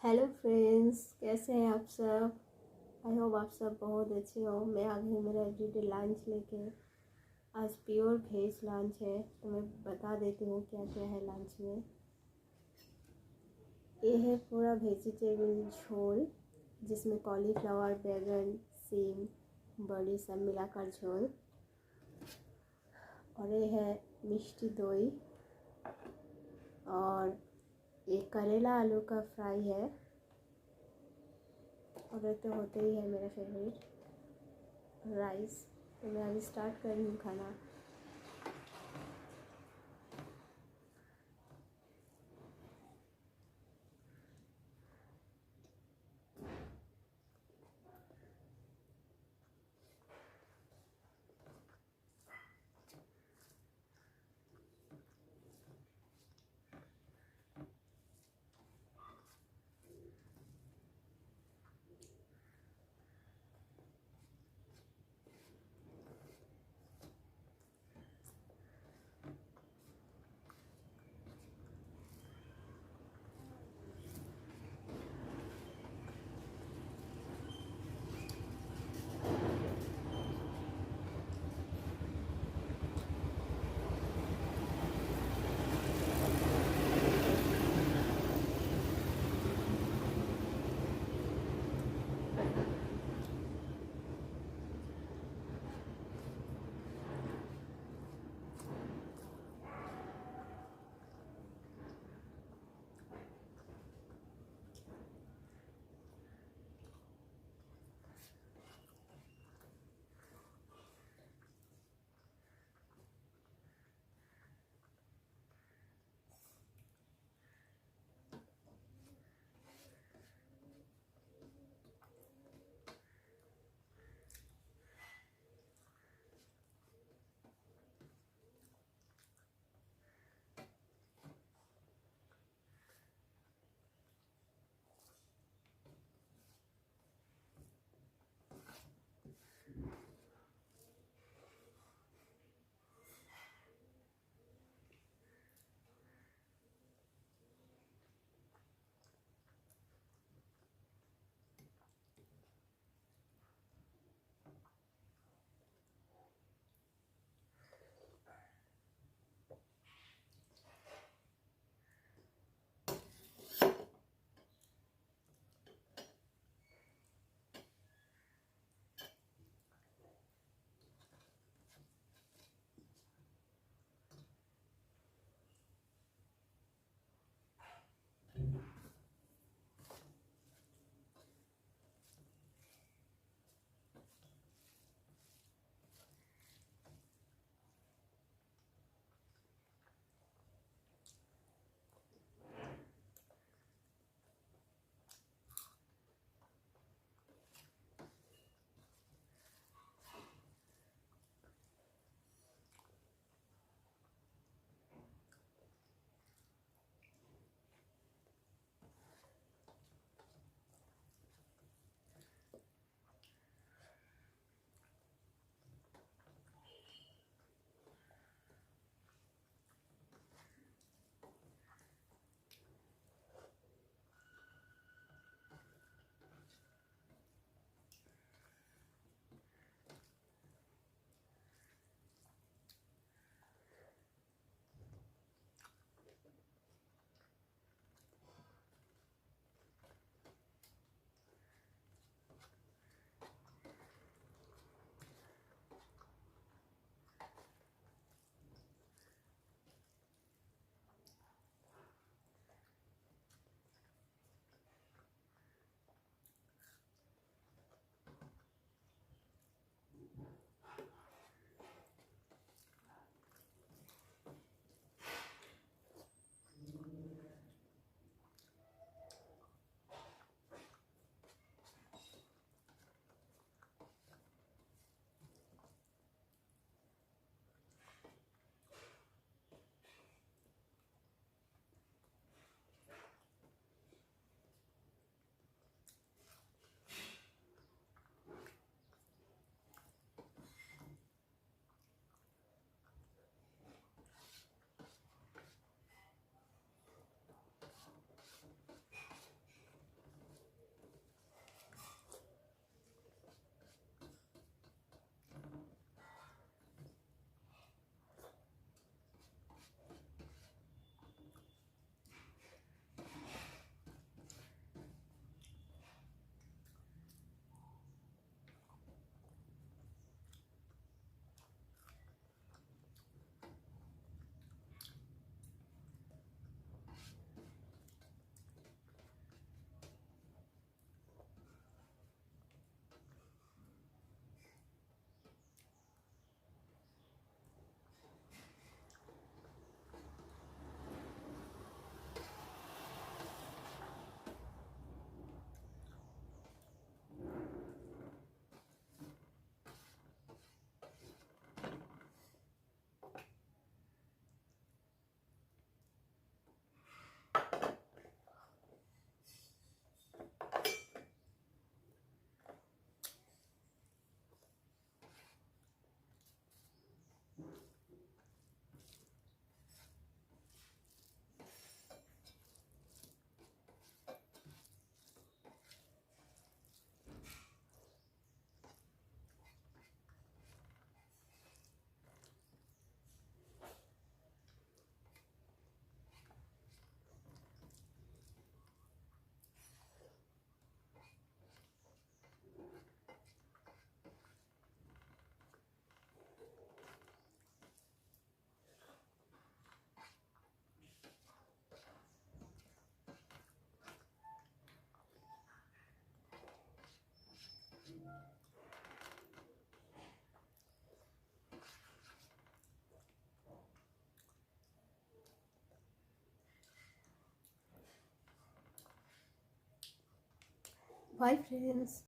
Hello friends, कैसे हैं आप सब। आई होप आप सब बहुत अच्छे हो। मैं आ गई मेरा एवरीडे लंच लेके। आज प्योर वेज लंच है, तो मैं बता देती हूँ क्या क्या है लंच में। ये है पूरा वेजिटेबल झोल, जिसमें कॉलीफ्लावर, बैगन, सीम, बड़ी सब मिलाकर झोल। और ये है मिष्टी दही, और एक करेला आलू का फ्राई है। और ये तो होते ही है मेरा फेवरेट राइस। तो मैं अभी स्टार्ट कर रही हूँ खाना। Bye friends.